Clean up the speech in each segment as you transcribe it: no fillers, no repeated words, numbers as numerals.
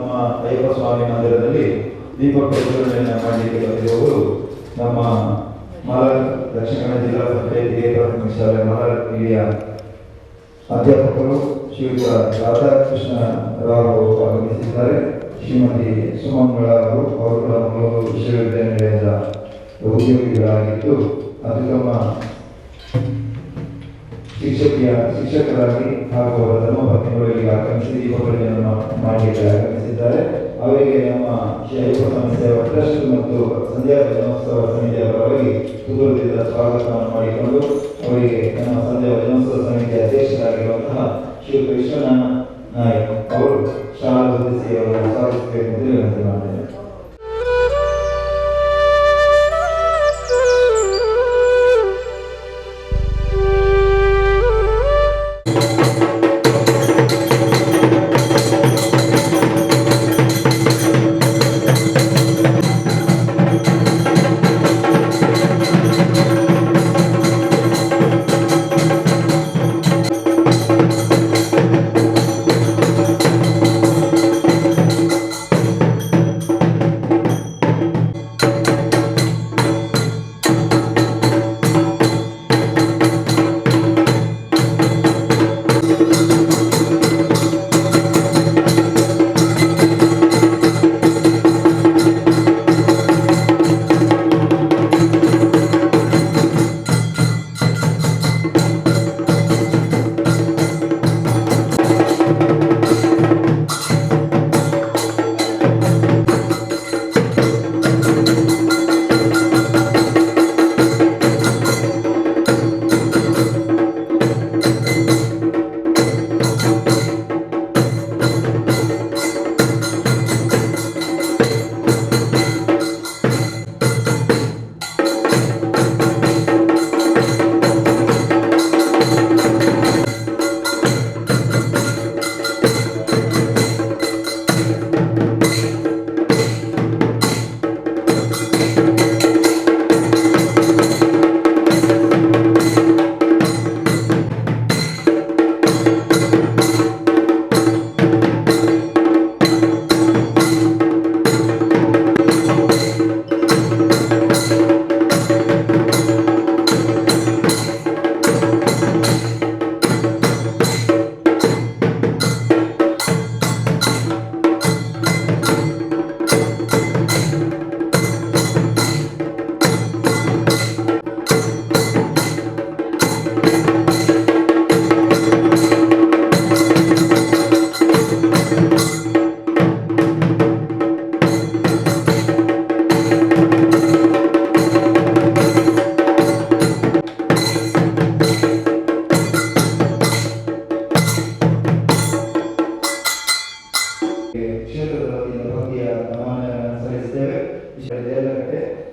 ನಮ್ಮ ಅಯ್ಯಪ್ಪ ಸ್ವಾಮಿ ಮಂದಿರದಲ್ಲಿ ದೀಪ ಪ್ರಜ್ವಲನೆಯನ್ನು ಮಾಡಲಿಕ್ಕೆ ಬಂದಿರುವವರು ನಮ್ಮ ಮಲರ್ ದಕ್ಷಿಣ ಕನ್ನಡ ಜಿಲ್ಲಾ ಪಂಚಾಯತ್ ಹಿರಿಯ ಪ್ರಾಥಮಿಕ ಶಾಲೆ ಮಲರ್ ಹಿರಿಯ ಅಧ್ಯಾಪಕರು ಶ್ರೀಯುತ ರಾಧಾಕೃಷ್ಣ ರಾವ್ ಅವರು ಆಗಮಿಸಿದ್ದಾರೆ. ಶ್ರೀಮತಿ ಸುಮಂಗಳ ಅವರು ಕೂಡ ಮಂಗಳೂರು ವಿಶ್ವವಿದ್ಯಾನಿಲಯದ ಉದ್ಯೋಗಿಗಳಾಗಿದ್ದು ಅತ್ಯುತ್ತಮ ಶಿಕ್ಷಕರಾಗಿ ಹಾಗೂ ಅವರ ಧರ್ಮಪತ್ನಿಗಳಿಗೆ ಆಗಮಿಸಿ ದೀಪಗಳನ್ನು ಮಾಡಲಿಕ್ಕೆ ಆಗಮಿಸಿದ್ದಾರೆ. ಅವರಿಗೆ ನಮ್ಮ ಅಯ್ಯಪ್ಪ ಸಂಸ್ಥೆಯ ಟ್ರಸ್ಟ್ ಮತ್ತು ಸಂಧ್ಯಾ ಭಜನೋತ್ಸವ ಸಮಿತಿಯ ಪರವಾಗಿ ಹೃದಯದಿಂದ ಸ್ವಾಗತವನ್ನು ಮಾಡಿಕೊಂಡು ಅವರಿಗೆ ನಮ್ಮ ಸಂಧ್ಯಾ ಭಜನೋತ್ಸವ ಸಮಿತಿಯ ಅಧ್ಯಕ್ಷರಾಗಿರುವಂತಹ ಶ್ರೀ ವಿಶ್ವನಾಥ ನಾಯಕ್ ಅವರು ಶಾಲಾ ಹೊಂದಿಸಿ ಅವರನ್ನು ಸ್ವಾಗತಿಸಬೇಕು ಎಂದು ವಿನಂತಿ ಮಾಡಿದ್ದೇನೆ.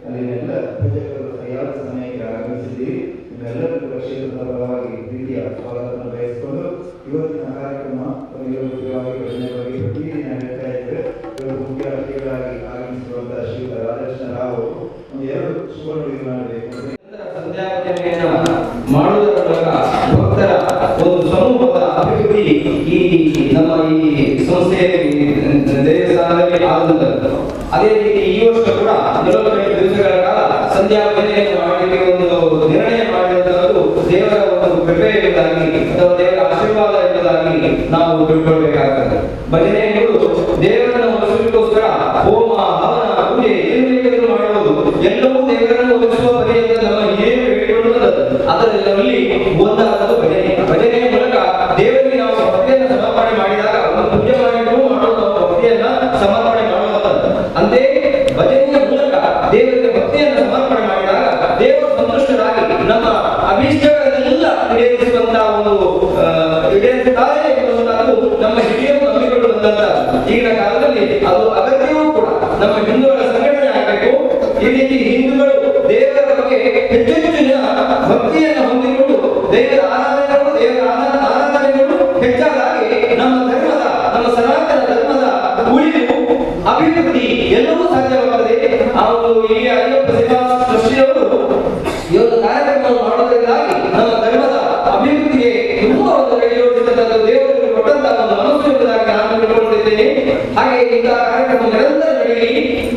ಅಲ್ಲಿನೆಲ್ಲ ಪೂಜಕರು ಸರಿಯಾದ ಸಮಯಕ್ಕೆ ಆಗಮಿಸಿದ್ದೀರಿ. ನಿಮ್ಮೆಲ್ಲರೂ ಕೂಡ ಕ್ಷೇತ್ರದ ಪರವಾಗಿ ಪ್ರೀತಿಯ ಸ್ವಾಗತವನ್ನು ಬಯಸಿಕೊಂಡು ಇವತ್ತಿನ ಕಾರ್ಯಕ್ರಮ ಪ್ರತಿದಿನ ನಡೀತಾ ಇದ್ದರೆ ಇವರು ಮುಖ್ಯ ಅತಿಥಿಗಳಾಗಿ ಆಗಮಿಸಿರುವಂತಹ ಶ್ರೀಯುತ ರಾಧಾಕೃಷ್ಣ ರಾವ್ ಅವರು ಒಂದು 2 ಶುಭ ನುಡಿ ಮಾಡಬೇಕು. ಮಾಡುವುದರ ಮೂಲಕ ಭಕ್ತರ ಒಂದು ಸಮೂಹದ ಅಭಿವೃದ್ಧಿ ಈ ನಮ್ಮ ಈ ಸಂಸ್ಥೆ ದೇವಸ್ಥಾನದಲ್ಲಿ ಆದಂಥದ್ದು. ಅದೇ ರೀತಿ ಈ ವರ್ಷ ಕೂಡ 45 ದಿವಸಗಳ ಕಾಲ ಸಂಧ್ಯಾ ಭಜನೆಯನ್ನು ಮಾಡಲಿಕ್ಕೆ ಒಂದು ನಿರ್ಣಯ ಮಾಡಿರುವಂತಹದ್ದು ದೇವರ ಒಂದು ಕೃಪೆ ಎಂಬುದಾಗಿ ಅಥವಾ ದೇವರ ಆಶೀರ್ವಾದ ಎಂಬುದಾಗಿ ನಾವು ತಿಳ್ಕೊಳ್ಬೇಕಾಗ್ತದೆ. ಭಜನೆ ಎನ್ನುವುದು ದೇವರನ್ನು ಒಲಿಸಲಿಕ್ಕೋಸ್ಕರ ಹೋಮ ಹವನ ಪೂಜೆ ಏನು ಬೇಕಾದರೂ ಮಾಡಬಹುದು. ಎಲ್ಲವೂ ದೇವರನ್ನು ಒಲಿಸುವ ಬಗೆಯಿಂದ ನಮ್ಮ ಹಿರಿಯರು ಹೇಳಿಕೊಳ್ಳುವಂಥದ್ದು. ಅದರಲ್ಲಿ ಒಂದಾದದ್ದು ಭಜನೆ. ಭಜನೆಯ ಮೂಲಕ ದೇವರಿಗೆ ನಾವು ಭಕ್ತಿಯನ್ನು ಸಮರ್ಪಣೆ ಮಾಡಿದಾಗ ಒಂದು ಪೂಜೆ ಮಾಡಿದ್ರು ಮಾಡೋದು ನಾವು ಭಕ್ತಿಯನ್ನ ಸಮರ್ಪಣೆ ಮಾಡುವಂಥದ್ದು. ಅಂತೆಯೇ ಭಜನೆಯ ಮೂಲಕ ದೇವರಿಗೆ ಭಕ್ತಿಯನ್ನು ಸಮರ್ಪಣೆ ಮಾಡಿದಾಗ ದೇವರು ಸಂತುಷ್ಟರಾಗಿ ನಮ್ಮ ಅಭೀಷ್ಟಗಳನ್ನೆಲ್ಲ ಈಡೇರಿಸುವಂತಹ ಒಂದು ಈಡೇರಿಸುತ್ತಾರೆ ಎನ್ನುವಂತಹದ್ದು ನಮ್ಮ ಹಿರಿಯರು ನಂಬಿಕೊಳ್ಳುವಂತಹದ್ದು. ಈಗಿನ ಕಾಲದಲ್ಲಿ ಅದು ಅಗತ್ಯವೂ ಕೂಡ. ನಮ್ಮ ಹಿಂದೂಗಳ ಸಂಘಟನೆ ಆಗಬೇಕು. ಈ ರೀತಿ ಹಿಂದೂಗಳು ದೇವರ ಬಗ್ಗೆ ಹೆಚ್ಚೆಚ್ಚಿನ ಭಕ್ತಿಯನ್ನು ಹೊಂದಿಕೊಂಡು ದೇವರ ಆರಾಧನೆಗಳು ಹೆಚ್ಚಾಗಿ ನಮ್ಮ ಧರ್ಮದ ನಮ್ಮ ಸನಾತನ ಧರ್ಮದ ಉಳಿವು ಅಭಿವೃದ್ಧಿ ಎಲ್ಲವೂ ಸಾಧ್ಯವಾಗುತ್ತದೆ. ಆ ಒಂದು ಹಿರಿಯ ಅಯ್ಯಪ್ಪ ಸೇವಾ ಟ್ರಸ್ಟಿಯವರು ಈ ಒಂದು ಕಾರ್ಯಕ್ರಮವನ್ನು ಮಾಡುವುದರಿಂದಾಗಿ ನಮ್ಮ ಧರ್ಮದ ಅಭಿವೃದ್ಧಿಗೆ ತುಂಬಾ ಒಂದು ಕೈ ಜೋಡಿಸಿದಂತಹ ದೇವರಿಗೆ ಕೊಟ್ಟಂತಹ ಒಂದು ಮನಸ್ಸು ಎಂಬುದಾಗಿ ನಾನು ತಿಳ್ಕೊಂಡಿದ್ದೇನೆ. ಹಾಗೆ ಇಂತಹ ಕಾರ್ಯಕ್ರಮ ನಿರಂತರ ನಡೆಯಲಿ,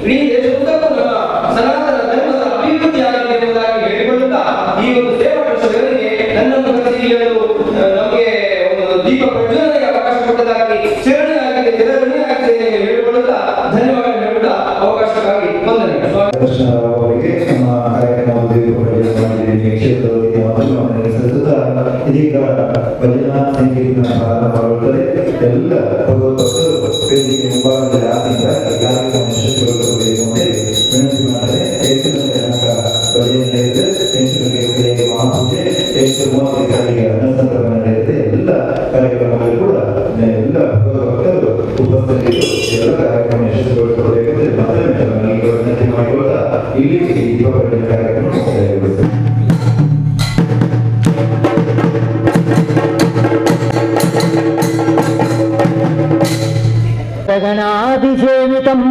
ಇಡೀ ದೇಶದುದ್ದಕ್ಕೂ ನಮ್ಮ ಸನಾತನ ಧರ್ಮದ ಅಭಿವೃದ್ಧಿ ಆಗಲಿ ಎಂಬುದಾಗಿ ಹೇಳಿಕೊಳ್ಳುತ್ತಾ ಈ ಒಂದು ಸೇವಾ ಕೆಲಸಗಳಿಗೆ ನನ್ನನ್ನು ಕರೆಸಿ ನಮಗೆ ಒಂದು ದೀಪ ಪ್ರಜ್ವಲನೆಗೆ ಅವಕಾಶ ಕೊಟ್ಟದಾಗಿ ಶರಣಾಗಿದೆ ಚಿರಋಣಿಯಾಗಿದೆ ಎಂದು ಹೇಳಿಕೊಳ್ಳುತ್ತಾ ಧನ್ಯವಾದ ಹೇಳುತ್ತಾ ಅವಕಾಶಕ್ಕಾಗಿ ವಂದನೆಗಳು. ಅವರಿಗೆ ನಮ್ಮ ಕಾರ್ಯಕ್ರಮದಲ್ಲಿ ಮಾಡಿದ್ದೀವಿ. ಕ್ಷೇತ್ರದಲ್ಲಿ ಮೊದಲು ಸಲ್ಲಿಸುತ್ತಾ ಇದೀಗ ಭಜನಾ ಸಂಗೀತ ಪ್ರಾರಂಭವಾಗುತ್ತದೆ. ಎಲ್ಲ ಭಗವದ್ಭಕ್ತರು ವೇದಿಕೆ ಮುಂಭಾಗದಲ್ಲಿ ಆಸೆಯಿಂದ ಕಾರ್ಯಕ್ರಮ ಯಶಸ್ವಿಗೊಳಿಸಬೇಕು ಅಂತ ವಿನಂತಿ ಮಾಡ್ತಾರೆ. 8 ಗಂಟೆ ತನಕ ಭಜನೆ ನಡೆಯುತ್ತೆ. 8 ಗಂಟೆಗೆ ಮಹಾಪೂಜೆ, 8:30 ಅನ್ನಸಂತರ್ಪಣೆ ನಡೆಯುತ್ತೆ. ಎಲ್ಲ ಕಾರ್ಯಕ್ರಮಗಳು ಕೂಡ ಎಲ್ಲ ಭಗವದ್ಭಕ್ತರು ಉಪಸ್ಥಿತರಿದ್ದು ಎಲ್ಲ ಕಾರ್ಯಕ್ರಮ ಯಶಸ್ವಿಗೊಳಿಸಬೇಕು ಅಂತ ಮತ್ತೊಮ್ಮೆ ವಿನಂತಿ ಮಾಡಿಕೊಳ್ಳುತ್ತಾ ಇಲ್ಲಿ ದೀಪಾವಳಿ ಕಾರ್ಯಕ್ರಮ ಮುಕ್ತಾಯಗೊಳಿಸುತ್ತದೆ. ಗಣಾಧಿಸೇವಿತಂ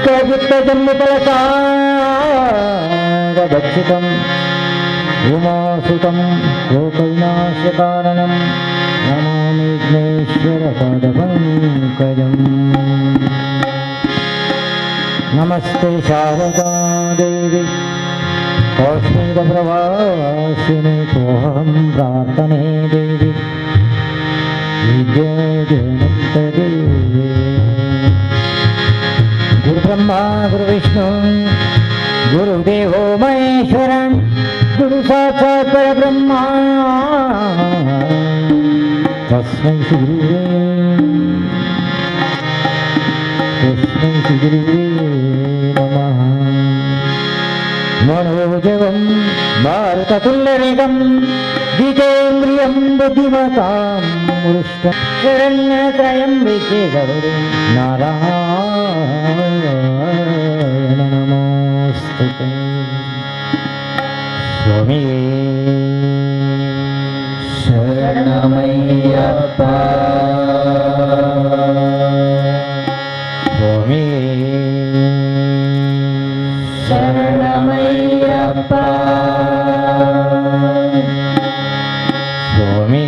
ಕವಿತ್ತಜನ್ಮಫಲಸಾರಭಕ್ಷಿತಂ ಉಮಾಸುತಂ ಗೋಕೈಲಾಸಕಾರಣಂ ನಮಾಮಿ ವಿಘ್ನೇಶ್ವರಪಾದಪಂಕಜಂ. ನಮಸ್ತೆ ಶಾರದಾ ದೇವಿ ಕಾಶ್ಮೀರಪ್ರವಾಸಿನಿ ತ್ವಹಂ ಪ್ರಾರ್ಥನೆ ದೇವಿ ವಿದ್ಯಾದೇವಿ. ಗುರುಬ್ರಹ್ಮ ಗುರುವಿಷ್ಣು ಗುರುದೇವೋ ಮಹೇಶ್ವರ ಗುರು ಸಾಕ್ಷಾತ್ ಪರಬ್ರಹ್ಮ ತಸ್ಮೈ ಶ್ರೀ ಗುರುವೇ ನಮಃ. मनोजवं भारततुल्यवेगं जितेन्द्रियं बुद्धिमतां वरिष्ठं शरण्यत्रयम्बिके गौरी नारायण नमोस्तुते. स्वामी शरणमय्यप्पा स्वामी शरणमय्यप्पा स्वामी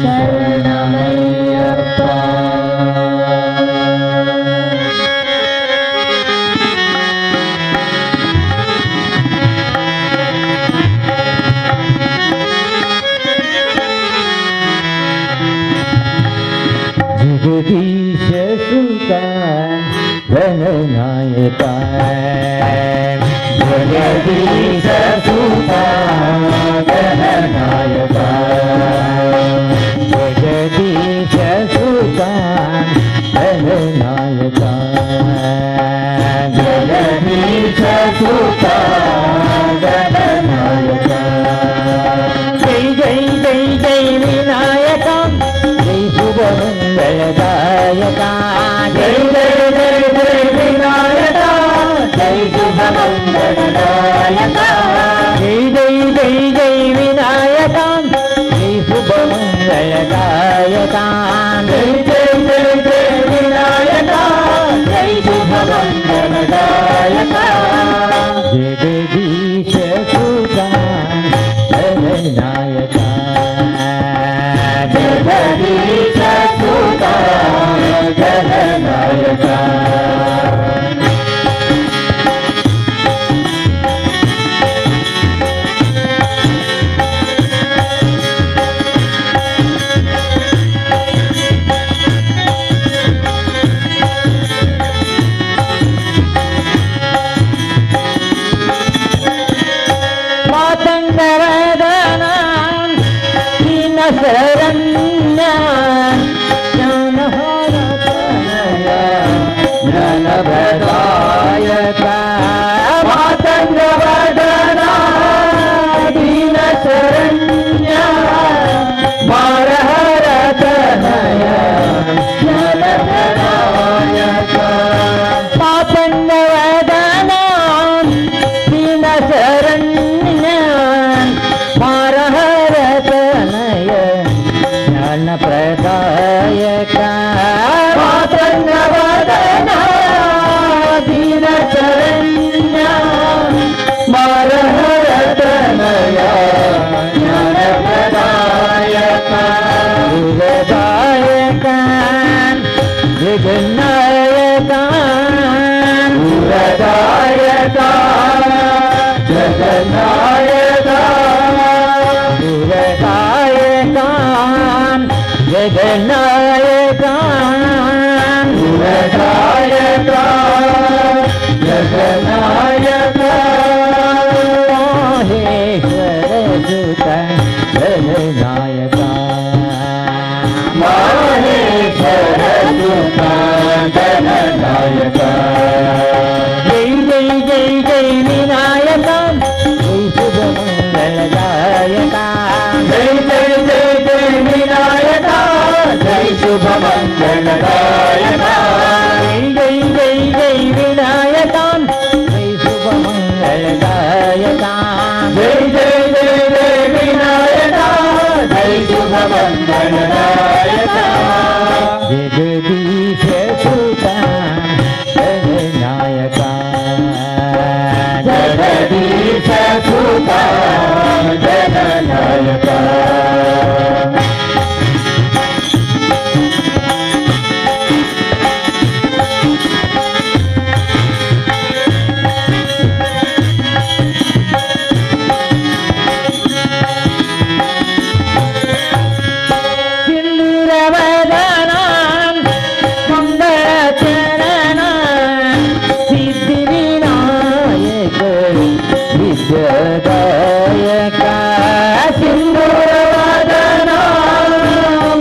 शरणमय्यप्पा. जगदीश सुल्तान गणनायका जगदीश सुल्तान गणनायका जगदीश सुल्तान गणनायका जगदीश सुल्तान गणनायका. जय जय जय जय विनायका जय शुभमंगलदायका जय जय जय जय विनायका जय शुभमंगलदायका जय जय जय जय विनायका जय शुभमंगलदायका जय जय जय जय विनायका जय शुभमंगलदायका. जगदीश सुल्तान गणनायका जगदीश सुल्तान गणनायका. मातंगवदना दीनशरण्य ज्ञानहारतनय ज्ञानप्रदायक. मातंगवदना दीनशरण्य मारहरतनय ज्ञानप्रदायक. मातंगवदना दीनशरण्य मारहरतनय ज्ञानप्रदायक. मातंगवदना दीनशरण्य मारहरतनय ज्ञानप्रदायक. ಜಗನ್ನಾಯಕ ಸುರದಾಯಕ ಜಗನ್ನಾಯಕ ಸುರದಾಯಕ ಜಗನ್ನಾಯಕ ಸುರದಾಯಕ ಜಗನ್ನಾಯಕ ಮಹೇಶ್ವರ ಸುತ ಜಗನ್ನಾಯಕ ಮಹೇಶ್ವರ ಸುತ ಜನನಾಯಕ ಜೈ ಜೈ ಜೈ ಜೈ ವಿನಾಯಕ ಜೈ ಶುಭ ಮಂಗಳದಾಯಕ ಜೈ ಜೈ ಜೈ ಜೈ ವಿನಾಯಕ ಜೈ ಶುಭ ಮಂಗಳದಾಯಕ ಜೈ ಜೈ ಜೈ ವಿನಾಯಕ ಜೈ ಶುಭ ಮಂಗಳದಾಯಕ ಜೈ ಜೈ ಜೈ ಜೈ ವಿನಾಯಕ ಜೈ ಶುಭ ಮಂಗಳದಾಯಕ ಜಗದೀಶ ಸುತ ಜನನಾಯಕ ಜಗದೀಶ ಸುತ ಜನನಾಯಕ ಸಿಂಧೂರವದನ ಮಂಗಳಚರಣ ಸಿದ್ಧಿ ವಿನಾಯಕ ವಿದ್ಯಾದಾಯಕ ಸಿಂಧೂರವದನ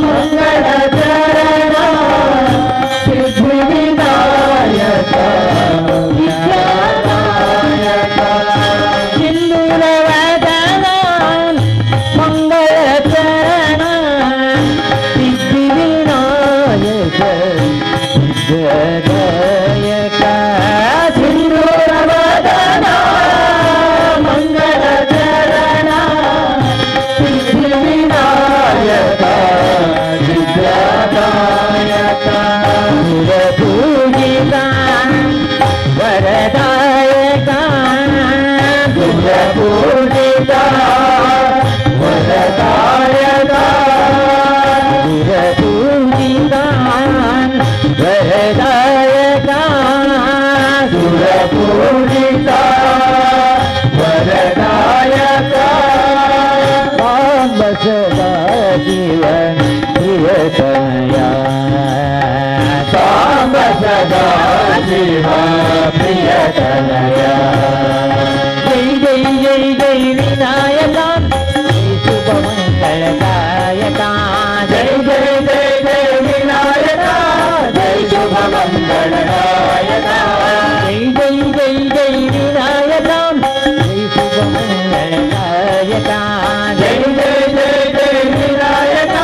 ಮಂಗಳಚರಣ ಸಿದ್ಧಿ ವಿನಾಯಕ ವಿದ್ಯಾದಾಯಕ ಸಿಂಧೂರವದನ ಮಂಗಳಚರಣ ಸಿದ್ಧಿ ವಿನಾಯಕ ಜಗದಾಯಕ ಸಿಂಧೂರವದನ ಮಂಗಳಚರಣ ಸಿದ್ಧಿ ವಿನಾಯಕ ವಿದ್ಯಾದಾಯಕ ಸುರಪೂಜಿತ ವರದಾಯಕ ಸುರಪೂಜಿತ ವರದಾಯಕ ಸುರಪೂಜಿತ ವರದಾಯಕ ಸುರಪೂಜಿತ ವರದಾಯಕ ಸಾಂಬ ಸದಾ ಶಿವ ಪ್ರಿಯತನಯ ಸಾಂಬ ಸದಾ ಶಿವ ಪ್ರಿಯತನಯ ಜೈ ಜೈ ಜೈ ಜೈ ವಿನಾಯಕ ಜೈ ಶುಭ ಮಂಗಳದಾಯಕ ಜೈ ಜೈ ಜೈ ಜೈ ವಿನಾಯಕ ಜೈ ಶುಭ ಮಂಗಳದಾಯಕ ಜೈ ಜೈ ಜೈ ಜೈ ವಿನಾಯಕ ಜೈ ಶುಭ ಮಂಗಳದಾಯಕ ಜೈ ಜೈ ಜೈ ಜೈ ವಿನಾಯಕ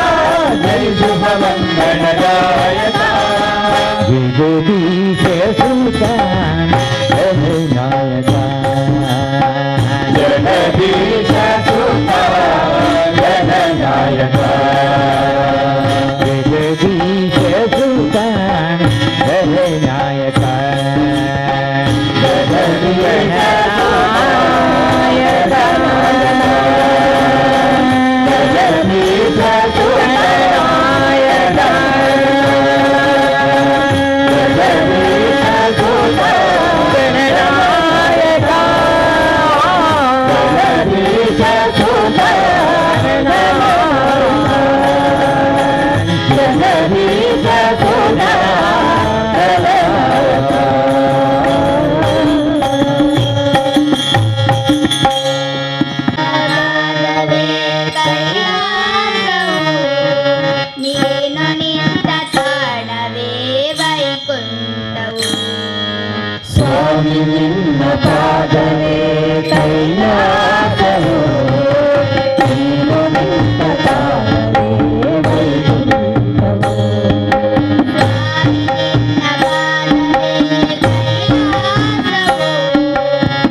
ಜೈ ಶುಭ ಮಂಗಳದಾಯಕ ಜಗದೀಶ ಸುತ ಜನನಾಯಕ ಜಗದೀಶ ಸುತ ಜನನಾಯಕ ಜಗದೀಶ ಸುತ ಜನನಾಯಕ ನೀನು ನಿಂತ ತಾಣವೇ ವೈಕುಂಠವು ಸ್ವಾಮಿ ನಿನ್ನ ಪಾದವೇ ಕೈಲಾಸವು ನೀನು ನಿಂತ ತಾಣವೇ ವೈಕುಂಠವು ಸ್ವಾಮಿ ನಿನ್ನ ಪಾದವೇ ಕೈಲಾಸವು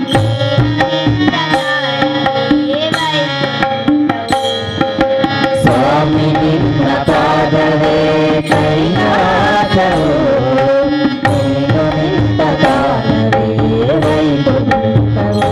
ನೀನು ನಿಂತ ತಾಣವೇ ವೈಕುಂಠವು ಸ್ವಾಮಿ ನಿನ್ನ ಪಾದವೇ ಕೈಲಾಸವು ನೀನು ನಿಂತ ತಾಣವೇ ವೈಕುಂಠವು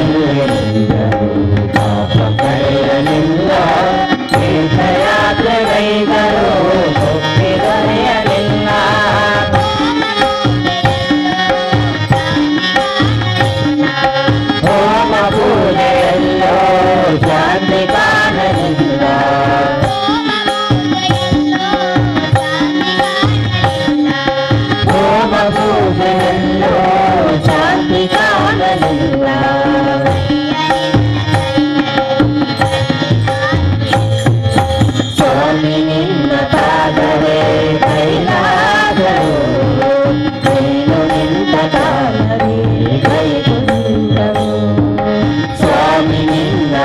ಎಲ್ಲಿದ್ದರೂ ಪಾಪ ಕಳೆಯಲಿಲ್ಲ ತೀರ್ಥಯಾತ್ರೆಗೈದರೂ ಮುಕ್ತಿ ದೊರೆಯಲಿಲ್ಲ ಹೋಮ ಪೂಜೆಯಲ್ಲೋ ಶಾಂತಿ ಕಾಣಲಿಲ್ಲ ಹೋಮ ಪೂಜೆಯಲ್ಲೋ ಶಾಂತಿ ಕಾಣಲಿಲ್ಲ ಸ್ವಾಮಿ ನಿನ್ನ ಪಾದವೇ ಕೈಲಾದರು ನೀನು ನಿಂತ ಕಾಲವೇ ಕೈಗೊಂಡವು ಸ್ವಾಮಿ ನಿನ್ನ